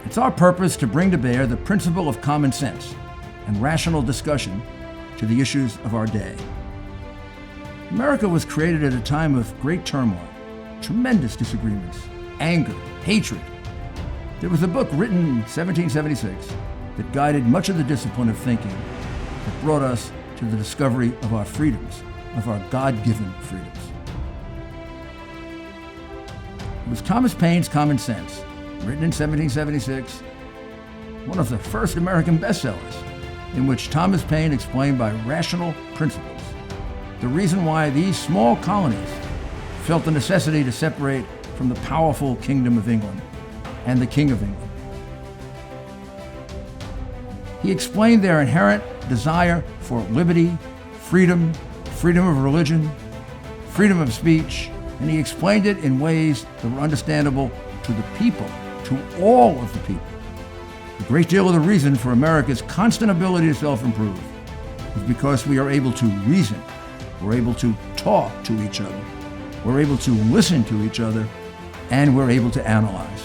It's our purpose to bring to bear the principle of common sense and rational discussion to the issues of our day. America was created at a time of great turmoil, tremendous disagreements, anger, hatred. There was a book written in 1776 that guided much of the discipline of thinking that brought us to the discovery of our freedoms, of our God-given freedoms. It was Thomas Paine's Common Sense, written in 1776, one of the first American bestsellers, in which Thomas Paine explained by rational principles the reason why these small colonies felt the necessity to separate from the powerful Kingdom of England and the King of England. He explained their inherent desire for liberty, freedom, freedom of religion, freedom of speech, and he explained it in ways that were understandable to the people, to all of the people. A great deal of the reason for America's constant ability to self-improve is because we are able to reason, we're able to talk to each other, we're able to listen to each other, and we're able to analyze.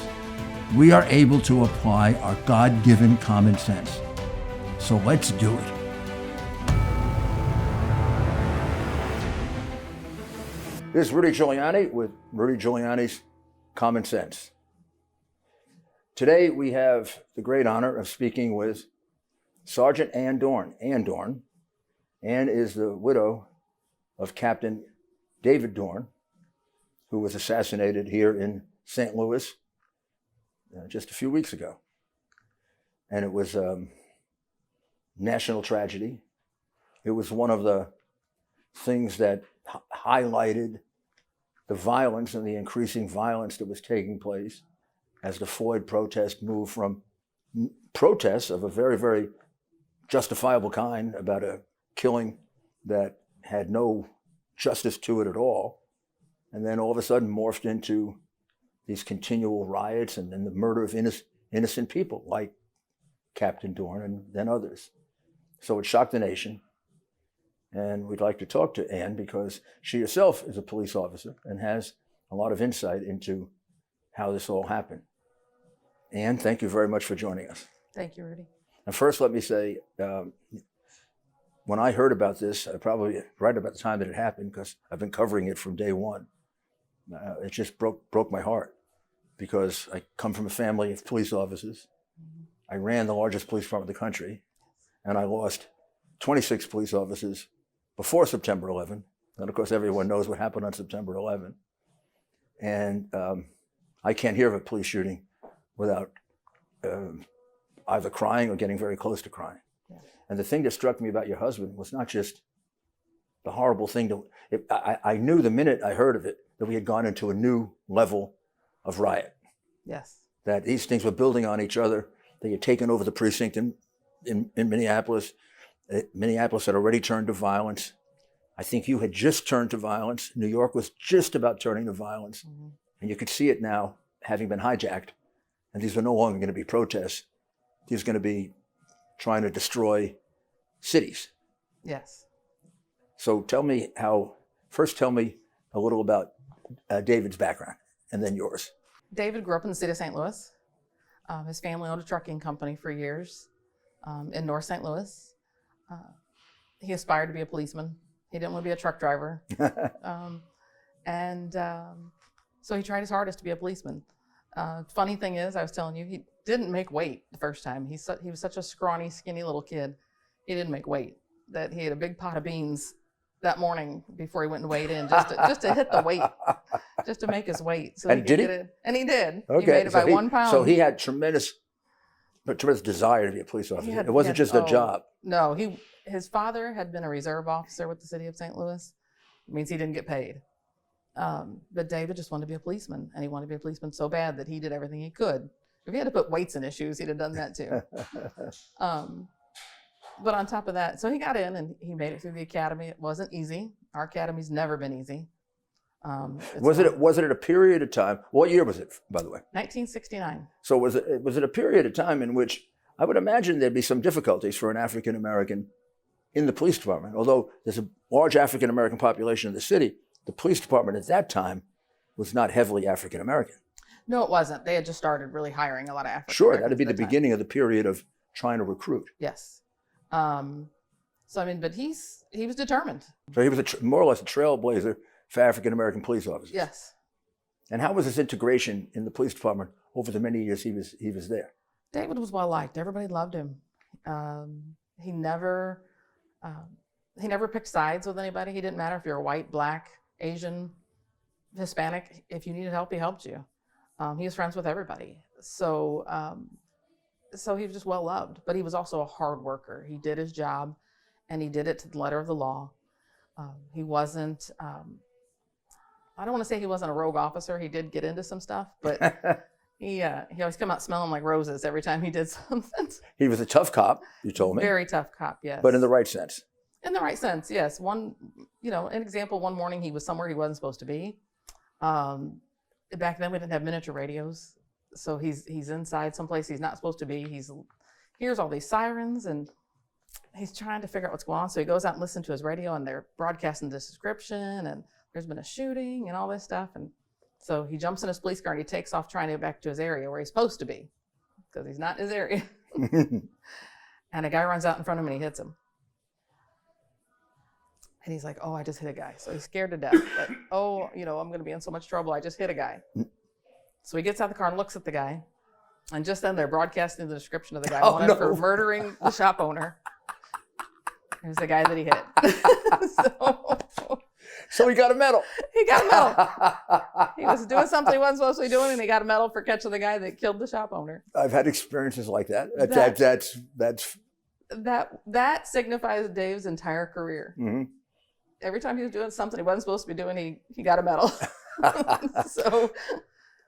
We are able to apply our God-given common sense. So let's do it. This is Rudy Giuliani with Rudy Giuliani's Common Sense. Today we have the great honor of speaking with Sergeant Ann Dorn. Ann Dorn. Ann is the widow of Captain David Dorn, who was assassinated here in St. Louis just a few weeks ago. And it was a national tragedy. It was one of the things that highlighted the violence and the increasing violence that was taking place as the Floyd protest moved from protests of a very, very justifiable kind about a killing that had no justice to it at all, and then all of a sudden morphed into these continual riots and then the murder of innocent people like Captain Dorn and then others. So it shocked the nation. And we'd like to talk to Ann because she herself is a police officer and has a lot of insight into how this all happened. Ann, thank you very much for joining us. Thank you, Rudy. And first, let me say, when I heard about this, probably right about the time that it happened, because I've been covering it from day one, it just broke my heart because I come from a family of police officers. I ran the largest police department in the country, and I lost 26 police officers before September 11. And of course, everyone knows what happened on September 11. And I can't hear of a police shooting without either crying or getting very close to crying. Yeah. And the thing that struck me about your husband was not just the horrible thing. I knew the minute I heard of it that we had gone into a new level of riot. Yes. That these things were building on each other. They had taken over the precinct in Minneapolis. Minneapolis had already turned to violence. I think you had just turned to violence. New York was just about turning to violence. Mm-hmm. And you could see it now, having been hijacked. And these were no longer going to be protests. These were going to be trying to destroy cities. Yes. So tell me a little about David's background and then yours. David grew up in the city of St. Louis. His family owned a trucking company for years in North St. Louis. He aspired to be a policeman. He didn't want to be a truck driver. So he tried his hardest to be a policeman. Funny thing is, I was telling you, he didn't make weight the first time. He was such a scrawny, skinny little kid. He didn't make weight. That he had a big pot of beans that morning before he went and weighed in, just to hit the weight, just to make his weight. So and did he? And he did. Okay. He made about 1 pound. So he had tremendous desire to be a police officer. It wasn't just a job. No, his father had been a reserve officer with the city of St. Louis. It means he didn't get paid. But David just wanted to be a policeman, and he wanted to be a policeman so bad that he did everything he could. If he had to put weights in his shoes, he'd have done that too. But on top of that, so he got in and he made it through the academy. It wasn't easy. Our academy's never been easy. Was it a period of time? What year was it, by the way? 1969. So was it a period of time in which I would imagine there'd be some difficulties for an African American in the police department? Although there's a large African American population in the city, the police department at that time was not heavily African American. No, it wasn't. They had just started really hiring a lot of African Sure, Americans that'd be at the that time. beginning of the period of trying to recruit. Yes. So I mean, but he was determined. So he was more or less a trailblazer for African American police officers. Yes. And how was his integration in the police department over the many years he was there? David was well liked. Everybody loved him. He never picked sides with anybody. He didn't matter if you're white, black, Asian, Hispanic. If you needed help, he helped you. He was friends with everybody. So he was just well loved. But he was also a hard worker. He did his job, and he did it to the letter of the law. He wasn't. I don't want to say he wasn't a rogue officer. He did get into some stuff, but he always come out smelling like roses every time he did something. He was a tough cop, you told me. Very tough cop, yes. But in the right sense. In the right sense, yes. An example, one morning he was somewhere he wasn't supposed to be. Back then we didn't have miniature radios. So he's inside someplace he's not supposed to be. He hears all these sirens and he's trying to figure out what's going on. So he goes out and listens to his radio and they're broadcasting this description and there's been a shooting and all this stuff. And so he jumps in his police car and he takes off trying to get back to his area where he's supposed to be because he's not in his area. And a guy runs out in front of him and he hits him. And he's like, oh, I just hit a guy. So he's scared to death. Like, I'm going to be in so much trouble. I just hit a guy. So he gets out of the car and looks at the guy. And just then they're broadcasting the description of the guy wanted for murdering the shop owner. It was the guy that he hit. So he got a medal. He got a medal. He was doing something he wasn't supposed to be doing, and he got a medal for catching the guy that killed the shop owner. I've had experiences like that. That signifies Dave's entire career. Mm-hmm. Every time he was doing something he wasn't supposed to be doing, he got a medal.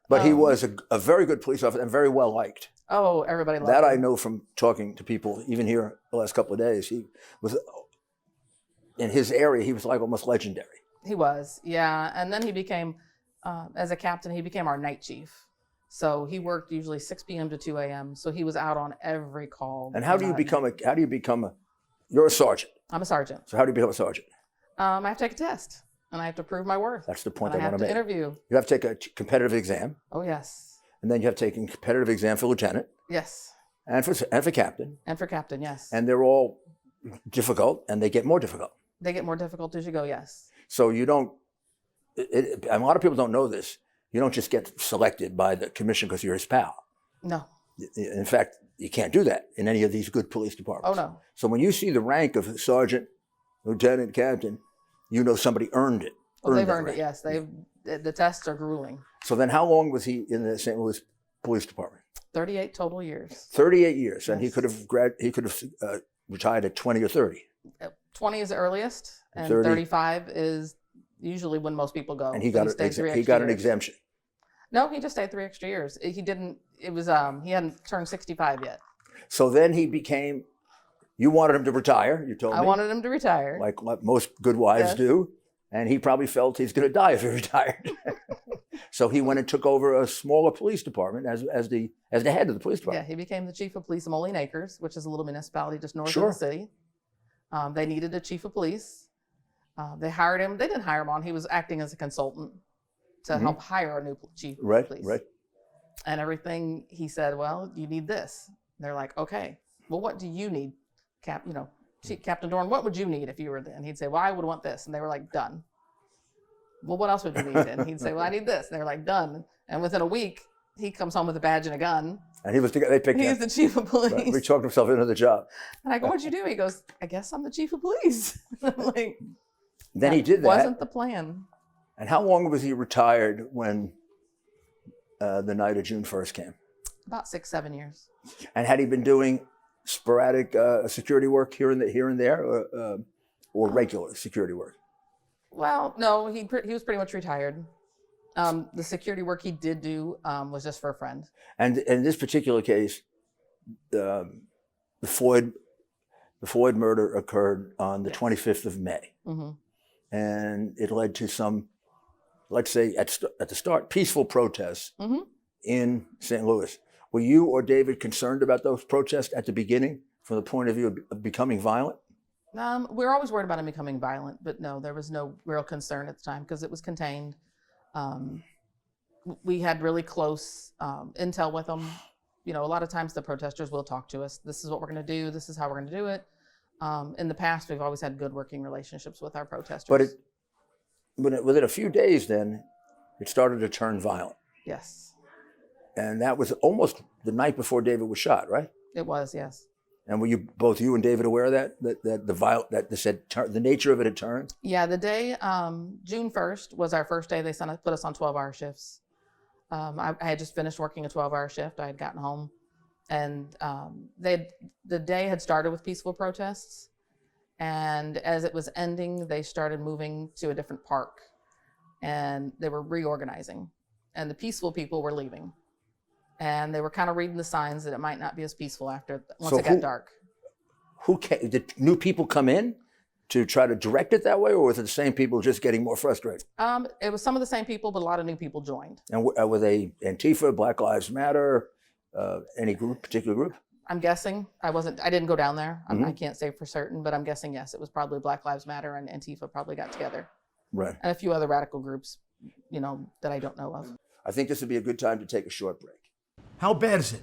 But he was a very good police officer and very well liked. Oh, everybody loved that. him. I know from talking to people, even here the last couple of days. He was, in his area, he was like almost legendary. He was, yeah. And then he became, as a captain, he became our night chief. So he worked usually 6 p.m. to 2 a.m. So he was out on every call. And how do you become you're a sergeant? I'm a sergeant. So how do you become a sergeant? I have to take a test, and I have to prove my worth. That's the point I I want to make. Interview. You have to take a competitive exam. Oh, yes. And then you have to take a competitive exam for lieutenant. Yes. And for captain. And for captain, yes. And they're all difficult, and they get more difficult. They get more difficult as you go, yes. So you don't, a lot of people don't know this. You don't just get selected by the commission because you're his pal. No. In fact, you can't do that in any of these good police departments. Oh, no. So when you see the rank of sergeant, lieutenant, captain, you know somebody earned it. Well, they've earned it, yes. The tests are grueling. So then how long was he in the St. Louis Police Department? 38 total years. 38 years. Yes. And he could have retired at 20 or 30. 20 is the earliest, and 30. 35 is usually when most people go. And he got an exemption. No, he just stayed 3 extra years. He hadn't turned 65 yet. So then you wanted him to retire, you told me. I wanted him to retire. Like most good wives do. And he probably felt he's going to die if he retired. So he went and took over a smaller police department as the head of the police department. Yeah, he became the chief of police of Moline Acres, which is a little municipality just north Sure. of the city. They needed a chief of police. They hired him. They didn't hire him on. He was acting as a consultant to help hire a new chief of police. Right. And everything he said, well, you need this. They're like, okay, well, what do you need, Captain Dorn, what would you need if you were there? And he'd say, well, I would want this. And they were like, done. Well, what else would you need? And he'd say, well, I need this. And they were like, done. And within a week, he comes home with a badge and a gun. And he was they picked him. He's the chief of police. Right. He talked himself into the job. And I go, what'd you do? He goes, I guess I'm the chief of police. Like, then he did that. Wasn't the plan. And how long was he retired when the night of June 1st came? About 6-7 years. And had he been doing sporadic security work here and there, or regular security work? Well, no, he was pretty much retired. The security work he did do was just for a friend. And in this particular case, the Floyd murder occurred on the 25th of May. Mm-hmm. And it led to some, let's say at the start, peaceful protests in St. Louis. Were you or David concerned about those protests at the beginning from the point of view of becoming violent? We were always worried about him becoming violent, but no, there was no real concern at the time because it was contained. we had really close intel with them. You know, a lot of times the protesters will talk to us. This is what we're going to do. This is how we're going to do it. In the past, we've always had good working relationships with our protesters. But within a few days, then it started to turn violent. Yes. And that was almost the night before David was shot, right? It was, yes. And were you and David aware of that the nature of it had turned? Yeah, the day June 1st was our first day. They put us on 12-hour shifts. I had just finished working a 12-hour shift. I had gotten home, and the day had started with peaceful protests, and as it was ending, they started moving to a different park, and they were reorganizing, and the peaceful people were leaving, and they were kind of reading the signs that it might not be as peaceful once it got dark. Did new people come in to try to direct it that way, or was it the same people just getting more frustrated? It was some of the same people, but a lot of new people joined. And were they Antifa, Black Lives Matter, any particular group? I'm guessing. I didn't go down there. I can't say for certain, but I'm guessing yes. It was probably Black Lives Matter and Antifa probably got together. Right. And a few other radical groups, that I don't know of. I think this would be a good time to take a short break. How bad is it?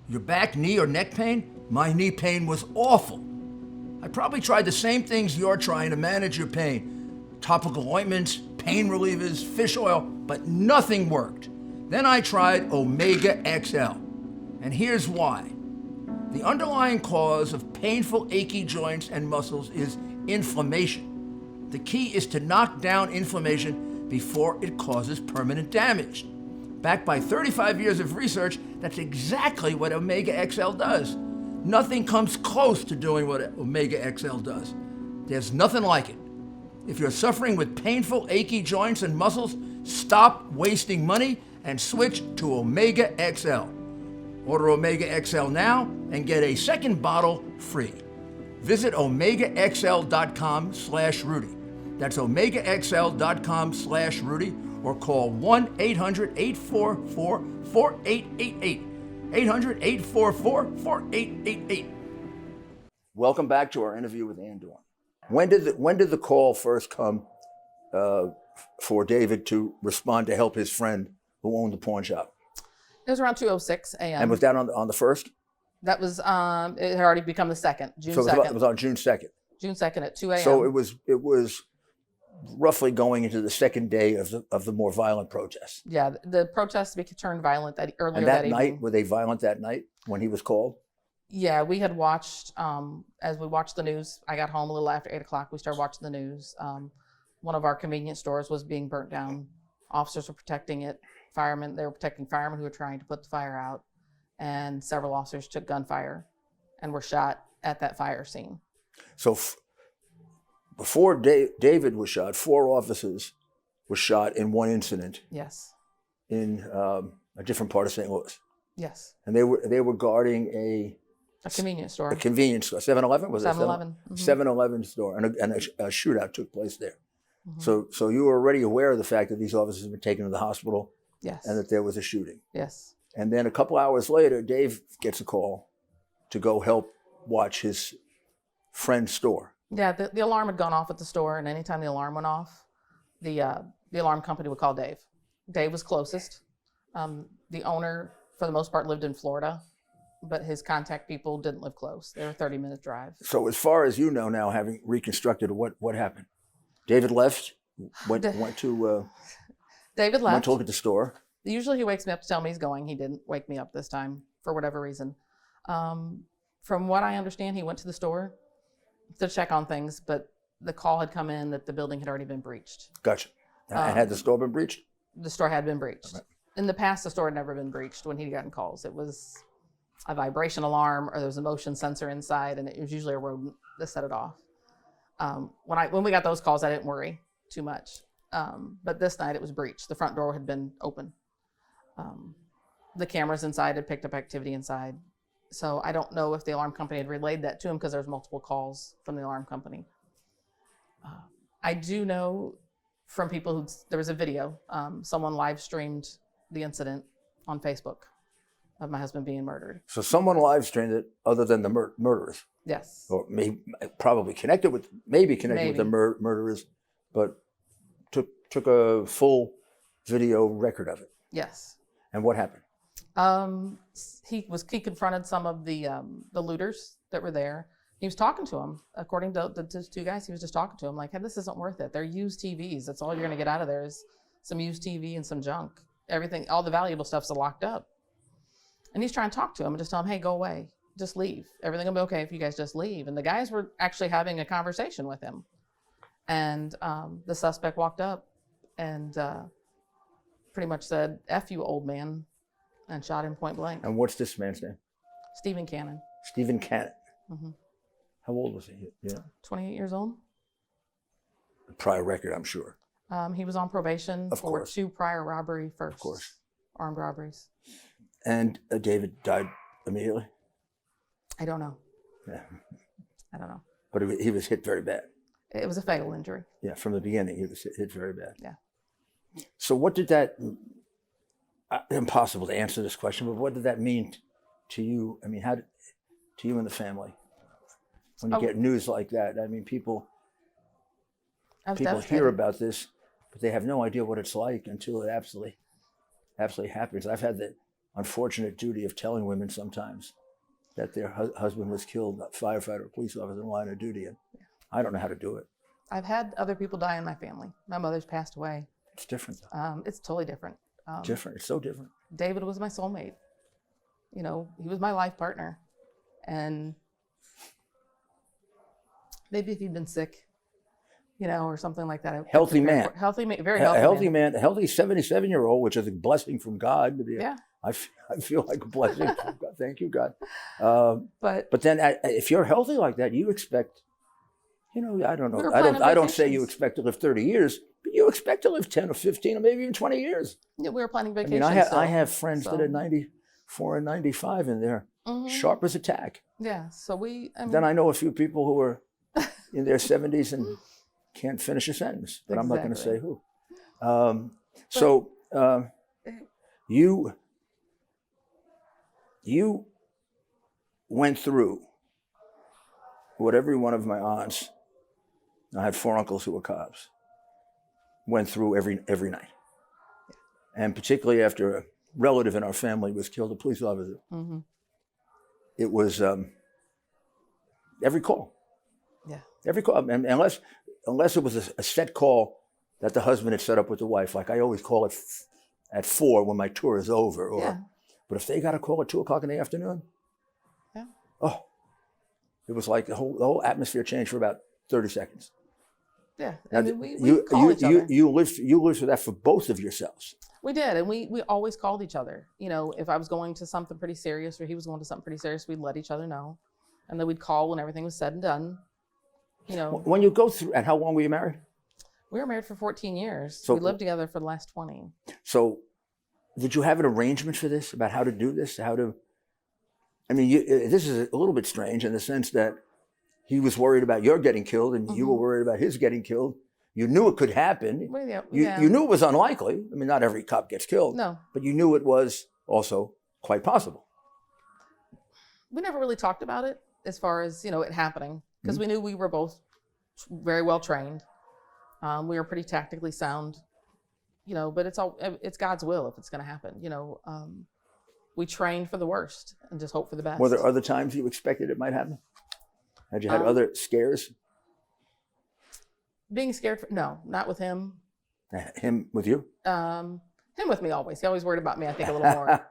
Your back, knee, or neck pain? My knee pain was awful. I probably tried the same things you're trying to manage your pain. Topical ointments, pain relievers, fish oil, but nothing worked. Then I tried Omega XL. And here's why. The underlying cause of painful, achy joints and muscles is inflammation. The key is to knock down inflammation before it causes permanent damage. Backed by 35 years of research, that's exactly what Omega XL does. Nothing comes close to doing what Omega XL does. There's nothing like it. If you're suffering with painful, achy joints and muscles, stop wasting money and switch to Omega XL. Order Omega XL now and get a second bottle free. Visit omegaxl.com/Rudy. That's omegaxl.com/Rudy or call 1-800-844-4888. 800-844-4888. Welcome back to our interview with Ann Dorn. When did the call first come for David to respond to help his friend who owned the pawn shop? It was around 2:06 a.m. And was that on the first? That was, it had already become the second, June 2nd. It was on June 2nd. June 2nd at 2 a.m. So it was roughly going into the second day of the more violent protests. Yeah, the protests turned violent earlier and that night, evening. were they violent that night when he was called? Yeah, we had watched, as we watched the news, I got home a little after 8 o'clock, we started watching the news. One of our convenience stores was being burnt down. Officers were protecting it. They were protecting firemen who were trying to put the fire out. And several officers took gunfire and were shot at that fire scene. So before David was shot, 4 officers were shot in one incident. Yes. In a different part of St. Louis. Yes. And they were guarding a convenience store. A convenience store. 7-Eleven? Was it 7-Eleven? 7-Eleven store. And a shootout took place there. Mm-hmm. So you were already aware of the fact that these officers had been taken to the hospital. Yes. And that there was a shooting. Yes. And then a couple hours later, Dave gets a call to go help watch his friend's store. Yeah, the alarm had gone off at the store, and anytime the alarm went off, the alarm company would call Dave. Dave was closest. The owner, for the most part, lived in Florida, but his contact people didn't live close. They were 30-minute drive. So as far as you know now, having reconstructed what happened, David left, went to David left. went to look at the store. Usually he wakes me up to tell me he's going. He didn't wake me up this time for whatever reason. From what I understand, he went to the store to check on things, but the call had come in that the building had already been breached. Gotcha. And had the store been breached? The store had been breached. Okay. In the past, the store had never been breached when he'd gotten calls. It was a vibration alarm or there was a motion sensor inside, and it was usually a rodent that set it off. When we got those calls, I didn't worry too much. But this night it was breached. The front door had been open. The cameras inside had picked up activity inside. So I don't know if the alarm company had relayed that to him because there was multiple calls from the alarm company. I do know from people there was a video. Someone live streamed the incident on Facebook of my husband being murdered. So someone live streamed it other than the murderers. Yes. Or probably connected with the murderers, but took a full video record of it. Yes. And what happened? He confronted some of the looters that were there. He was talking to them. According to the two guys, he was just talking to them like, hey, this isn't worth it. They're used TVs. That's all you're going to get out of there is some used TV and some junk. Everything, all the valuable stuff's locked up. And he's trying to talk to him and just tell him, hey, go away. Just leave. Everything will be okay if you guys just leave. And the guys were actually having a conversation with him. And the suspect walked up and pretty much said, F you, old man, and shot him point blank. And what's this man's name? Stephen Cannon. Stephen Capt. Mm-hmm. How old was he? Yeah. 28 years old. Prior record, I'm sure. He was on probation Of for course. 2 prior robbery firsts. Of course. Armed robberies. And David died immediately? I don't know. Yeah. I don't know. But he was hit very bad. It was a fatal injury. Yeah, from the beginning, he was hit very bad. Yeah. So what did that, impossible to answer this question, but what did that mean to you? I mean, to you and the family? When you get news like that, I mean, people hear about this, but they have no idea what it's like until it absolutely happens. I've had the unfortunate duty of telling women sometimes that their husband was killed, a firefighter or police officer in line of duty, and I don't know how to do it. I've had other people die in my family. My mother's passed away. It's different, though. It's totally different. Different. It's so different. David was my soulmate. You know, he was my life partner. And maybe if he'd been sick, you know, or something like that. Healthy man. Healthy man. Very healthy. A healthy man. A healthy 77-year-old, which is a blessing from God. Yeah. I feel like a blessing from God. Thank you, God. But then if you're healthy like that, you expect, you know, I don't know. We were planning I don't say you vacations. expect to live 30 years, but you expect to live 10 or 15 or maybe even 20 years. yeah, we were planning I vacations. mean, I so- have friends so- that are 94 and 95 and they're Mhm. sharp as a tack. Yeah. So I mean, Then I know a few people who are in their 70s and can't finish a sentence, but I'm not going to say Exactly. who. You went through what every one of my aunts, I had 4 uncles who were cops, went through every night. And particularly after a relative in our family was killed, a police officer, Mhm. it was every call. Yeah. Every call, and unless it was a set call that the husband had set up with the wife, like I always call it at 4 when my tour is over, or Yeah. but if they got a call at 2:00 in the afternoon, Yeah. oh, it was like the whole atmosphere changed for about 30 seconds. Yeah. Now, I mean, we call each other. you lived through that for both of yourselves. We did, and we always called each other. You know, if I was going to something pretty serious or he was going to something pretty serious, we'd let each other know, and then we'd call when everything was said and done. You know, When you go through, and how long were you married? we were married for 14 years. So- we lived together for the last 20. So, did you have an arrangement for this, about how to do this? I mean, this is a little bit strange in the sense that he was worried about your getting killed and you were worried about his getting killed. You knew it could happen. Well, yeah, You knew it was unlikely. I mean, not every cop gets killed. No. But you knew it was also quite possible. We never really talked about it as far as, you know, it happening, because Mm-hmm. we knew we were both very well trained. We were pretty tactically sound, you know, but it's God's will if it's going to happen. You know, we trained for the worst and just hope for the best. Were there other times you expected it might happen? Had you had other scares? Being scared? No, not with him. Him with you? Him with me always. He always worried about me, I think, a little more.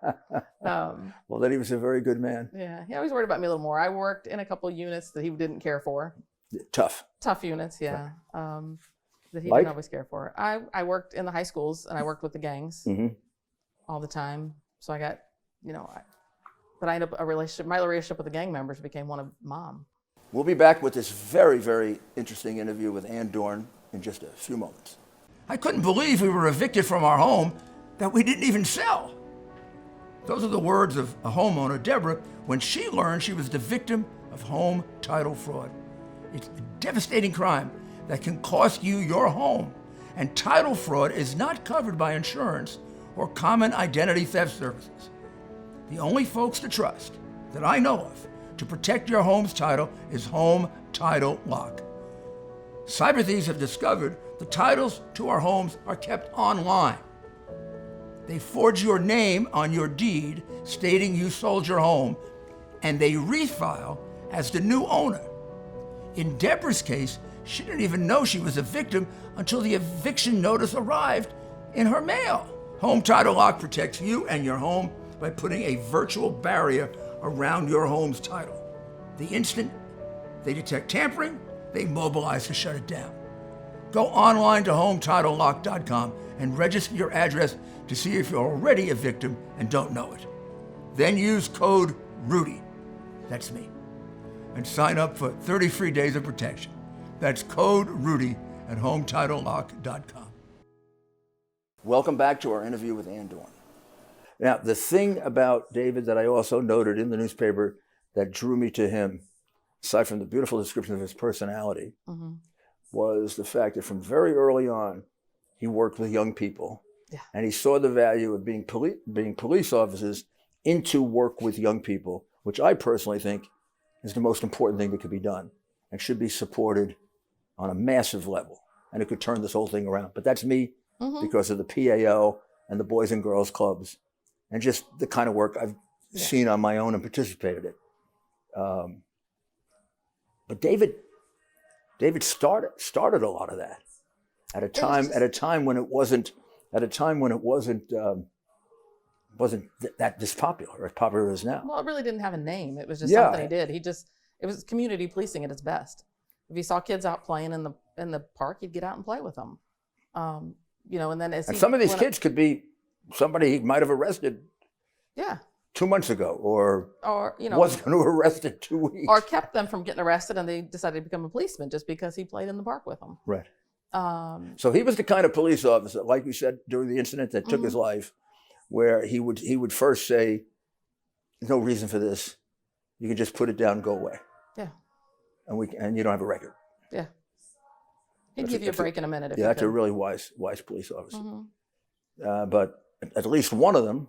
Well, then he was a very good man. Yeah, he always worried about me a little more. I worked in a couple of units that he didn't care for. Tough. Tough units, yeah. That he Like? didn't always care for. I worked in the high schools and I worked with the gangs all the time. So I got, you know, but I ended up my relationship with the gang members became one of mom. We'll be back with this very, very interesting interview with Ann Dorn in just a few moments. I couldn't believe we were evicted from our home that we didn't even sell. Those are the words of a homeowner, Deborah, when she learned she was the victim of home title fraud. It's a devastating crime that can cost you your home, and title fraud is not covered by insurance or common identity theft services. The only folks to trust that I know of to protect your home's title is Home Title Lock. Cyber thieves have discovered the titles to our homes are kept online. They forge your name on your deed stating you sold your home, and they refile as the new owner. In Deborah's case, she didn't even know she was a victim until the eviction notice arrived in her mail. Home Title Lock protects you and your home by putting a virtual barrier around your home's title. The instant they detect tampering, they mobilize to shut it down. Go online to HometitleLock.com and register your address to see if you're already a victim and don't know it. Then use code RUDY, that's me, and sign up for 30 free days of protection. That's code RUDY at HometitleLock.com. Welcome back to our interview with Ann Dorn. Now, the thing about David that I also noted in the newspaper that drew me to him, aside from the beautiful description of his personality, was the fact that from very early on, he worked with young people. Yeah. And he saw the value of being police officers into work with young people, which I personally think is the most important thing that could be done and should be supported on a massive level. And it could turn this whole thing around. But that's me because of the PAO and the Boys and Girls Clubs and just the kind of work I've seen on my own and participated in. But David started a lot of that at a time when it wasn't that this popular or as popular as now. Well, it really didn't have a name. It was just something he did. It was community policing at its best. If he saw kids out playing in the park, he'd get out and play with them. And then some of these kids could be somebody he might have arrested. Yeah. 2 months ago, or was going to arrest in 2 weeks, or kept them from getting arrested, and they decided to become a policeman just because he played in the park with them. Right. So he was the kind of police officer, like you said, during the incident that took his life, where he would first say, "There's no reason for this. You can just put it down and go away." Yeah. And you don't have a record. Yeah. He'd give you a break in a minute. That's a really wise police officer. But at least one of them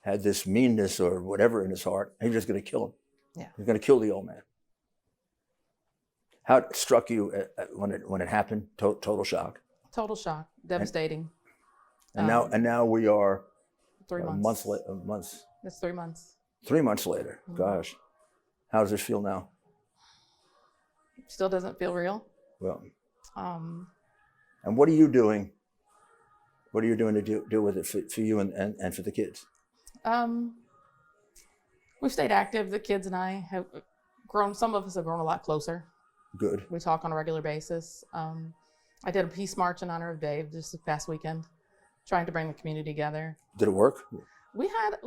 had this meanness or whatever in his heart. He was just going to kill him. Yeah. He was going to kill the old man. How it struck you when it happened? Total shock. Total shock. Devastating. And now we are 3 months. Months. It's 3 months. 3 months later. Gosh, how does it feel now? Still doesn't feel real. Well. And what are you doing? What are you doing to deal with it for you and for the kids? We've stayed active. The kids and I have grown. Some of us have grown a lot closer. Good. We talk on a regular basis. I did a peace march in honor of Dave just this past weekend, trying to bring the community together. Did it work? We had,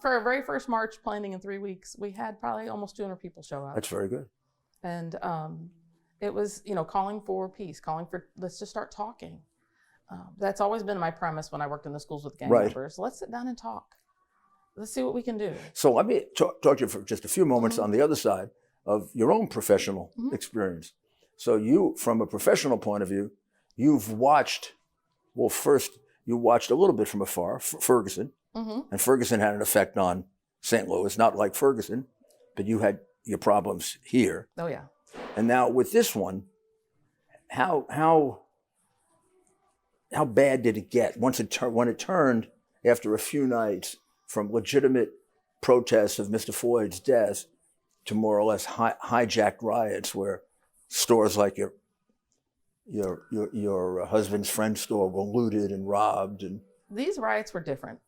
for our very first march planning in 3 weeks, we had probably almost 200 people show up. That's very good. And it was, calling for peace, calling for, let's just start talking. That's always been my premise when I worked in the schools with gang members. Let's sit down and talk. Let's see what we can do. So let me talk to you for just a few moments on the other side of your own professional experience. So you, from a professional point of view, you've watched, first you watched a little bit from afar, Ferguson, and Ferguson had an effect on St. Louis, not like Ferguson, but you had your problems here. Oh, yeah. And now with this one, how bad did it get when it turned after a few nights from legitimate protests of Mr. Floyd's death to more or less hijacked riots where stores like your husband's friend's store were looted and robbed? And these riots were different.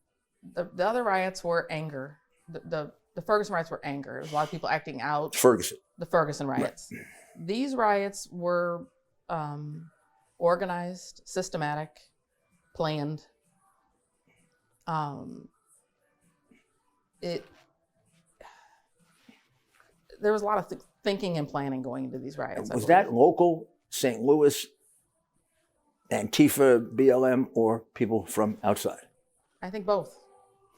The other riots were anger. The Ferguson riots were anger. There was a lot of people acting out. The Ferguson riots. Right. These riots were organized, systematic, planned. There was a lot of thinking and planning going into these riots. Was that local St. Louis, Antifa, BLM, or people from outside? I think both.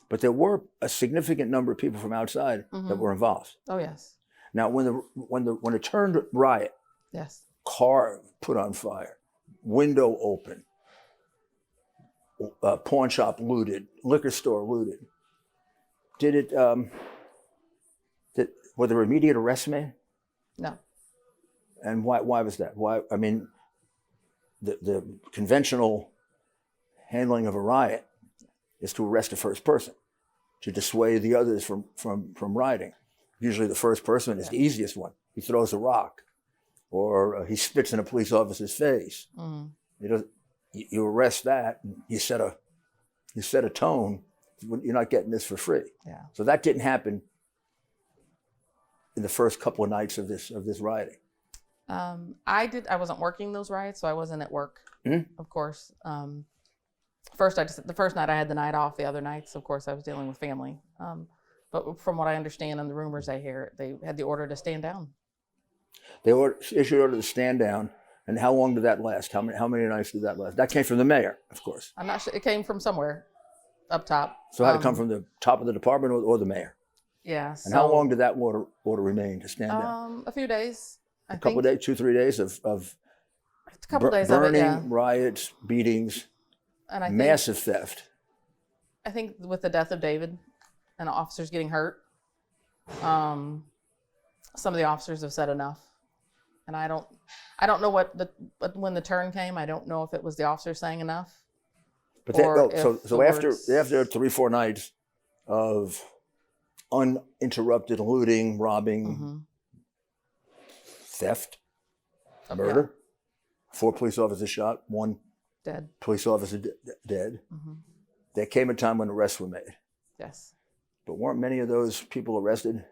But there were a significant number of people from outside that were involved. Oh, yes. Now, when it turned riot, yes, car put on fire, window open, pawn shop looted, liquor store looted. Were there immediate arrests made? No. And why was that? Why? I mean, the conventional handling of a riot is to arrest the first person, to dissuade the others from rioting. Usually the first person is the easiest one. He throws a rock, or he spits in a police officer's face. You arrest that, and you set a tone. You're not getting this for free. Yeah. So that didn't happen in the first couple of nights of this rioting. I wasn't working those riots, so I wasn't at work, of course. The first night I had the night off. The other nights, of course, I was dealing with family. But from what I understand and the rumors I hear, they had the order to stand down. They issued order to stand down. And how long did that last? How many nights did that last? That came from the mayor, of course. I'm not sure. It came from somewhere up top. So it had to come from the top of the department or the mayor? Yeah. And how long did that order remain to stand down? A few days. A couple of days, 2-3 days of a couple days burning, of it, yeah. riots, beatings, And massive theft. I think with the death of David and officers getting hurt, some of the officers have said enough. And I don't know when the turn came, I don't know if it was the officers saying enough. But after 3-4 nights of uninterrupted looting, robbing, theft, murder, 4 police officers shot, 1 dead. Police officer dead. There came a time when arrests were made. Yes. But weren't many of those people arrested,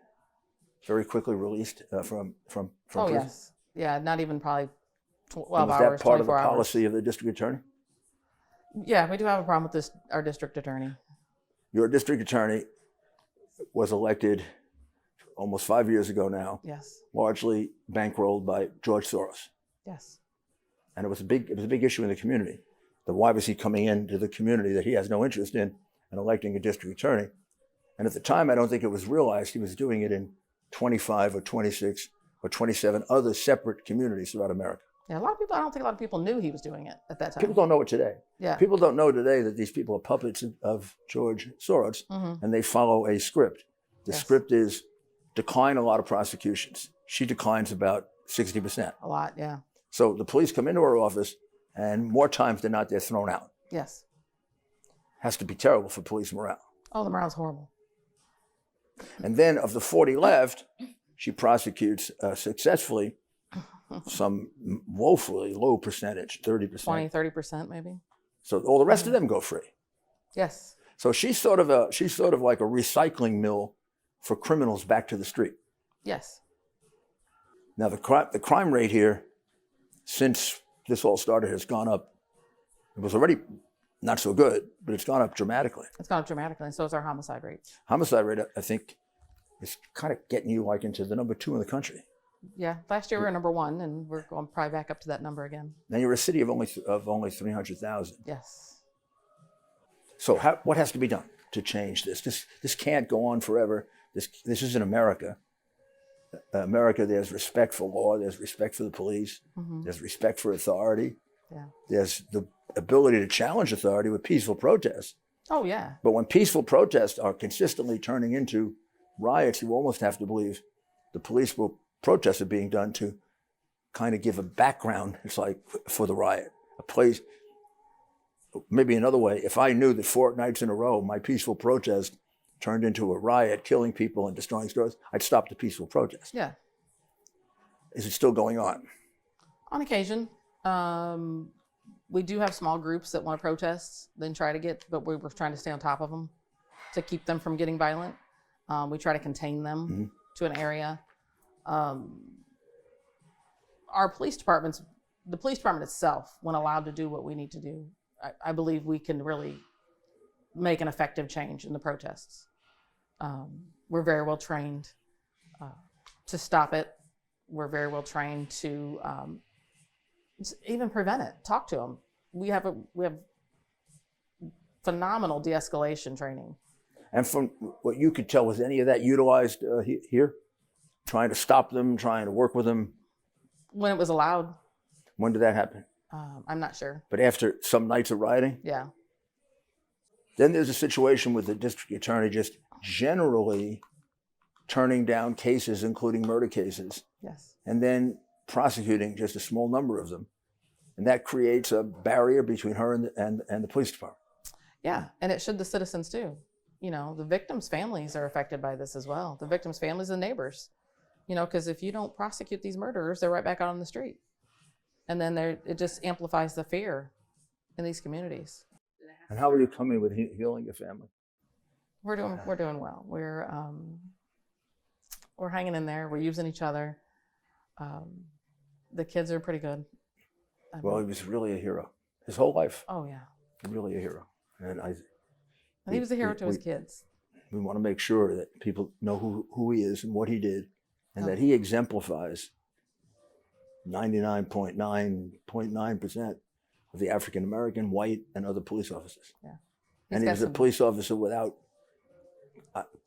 very quickly released from prison? Yes. Yeah, not even probably 12 Was hours, that part of the 24 hours. policy of the district attorney? Yeah, we do have a problem with this. Our district attorney. Your district attorney was elected almost 5 years ago now. Yes. Largely bankrolled by George Soros. Yes. And it was a big issue in the community. Why was he coming into the community that he has no interest in and electing a district attorney? And at the time, I don't think it was realized he was doing it in 25 or 26 or 27 other separate communities throughout America. Yeah, I don't think a lot of people knew he was doing it at that time. People don't know it today. Yeah. People don't know today that these people are puppets of George Soros, and they follow a script. The script is decline a lot of prosecutions. She declines about 60%. A lot, yeah. So the police come into her office, and more times than not, they're thrown out. Yes. Has to be terrible for police morale. Oh, the morale's horrible. And then of the 40 left, she prosecutes successfully some woefully low percentage, 30%. 20, 30% maybe. So all the rest of them go free. Yes. So she's sort of like a recycling mill for criminals back to the street. Yes. Now the crime rate here, since this all started, has gone up. It was already not so good, but it's gone up dramatically. It's gone up dramatically, and so is our homicide rate. Homicide rate, I think, is kind of getting you like into the number 2 in the country. Yeah, last year we were number 1, and we're going probably back up to that number again. Now you're a city of only 300,000. Yes. So what has to be done to change this? This can't go on forever. This isn't America. America, there's respect for law. There's respect for the police. There's respect for authority. Yeah. There's the ability to challenge authority with peaceful protests. Oh, yeah. But when peaceful protests are consistently turning into riots, you almost have to believe the police protests are being done to kind of give a background, it's like, for the riot. A place, maybe another way, if I knew that 4 nights in a row my peaceful protest turned into a riot, killing people and destroying stores, I'd stop the peaceful protest. Yeah. Is it still going on? On occasion. We do have small groups that want to protest, then try to but we're trying to stay on top of them to keep them from getting violent. We try to contain them to an area. Our police departments, the police department itself, when allowed to do what we need to do, I believe we can really make an effective change in the protests. We're very well trained to stop it. We're very well trained to even prevent it. Talk to them. We have phenomenal de-escalation training. And from what you could tell, was any of that utilized here? Trying to stop them, trying to work with them? When it was allowed. When did that happen? I'm not sure. But after some nights of rioting? Yeah. Then there's a situation with the district attorney just generally turning down cases, including murder cases. Yes. And then prosecuting just a small number of them. And that creates a barrier between her and the police department. Yeah, and it should the citizens too. You know, the victims' families are affected by this as well. The victims' families and neighbors. You know, because if you don't prosecute these murderers, they're right back out on the street, and then it just amplifies the fear in these communities. And how are you coming with healing your family? We're doing well. We're hanging in there. We're using each other. The kids are pretty good. Well, he was really a hero. His whole life, Oh yeah, really a hero. And and he was a hero to his kids. we want to make sure that people know who he is and what he did, and that Okay. he exemplifies 99.9% of the African American, white, and other police officers. Yeah, And he was a police officer without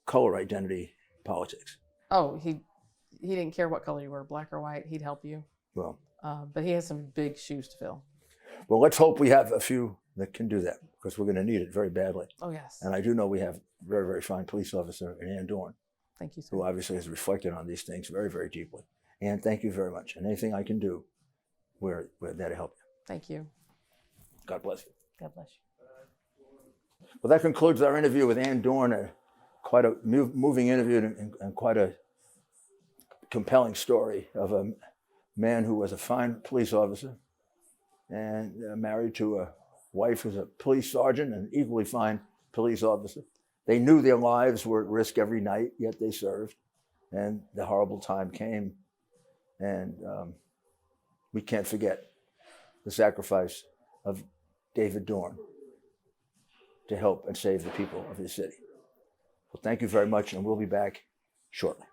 color identity politics. Oh, he didn't care what color you were, black or white. He'd help you. Well, But he has some big shoes to fill. well, let's hope we have a few that can do that, because we're going to need it very badly. Oh yes. And I do know we have a very, very fine police officer in Ann Dorn, Thank you, sir. who obviously has reflected on these things very, very deeply. And thank you very much. And anything I can do, we're there to help you. Thank you. God bless you. God bless you. Well, that concludes our interview with Ann Dorn. Quite a moving interview and quite a compelling story of a man who was a fine police officer and married to a wife who's a police sergeant and an equally fine police officer. They knew their lives were at risk every night, yet they served. And the horrible time came. And we can't forget the sacrifice of David Dorn to help and save the people of his city. Well, thank you very much, and we'll be back shortly.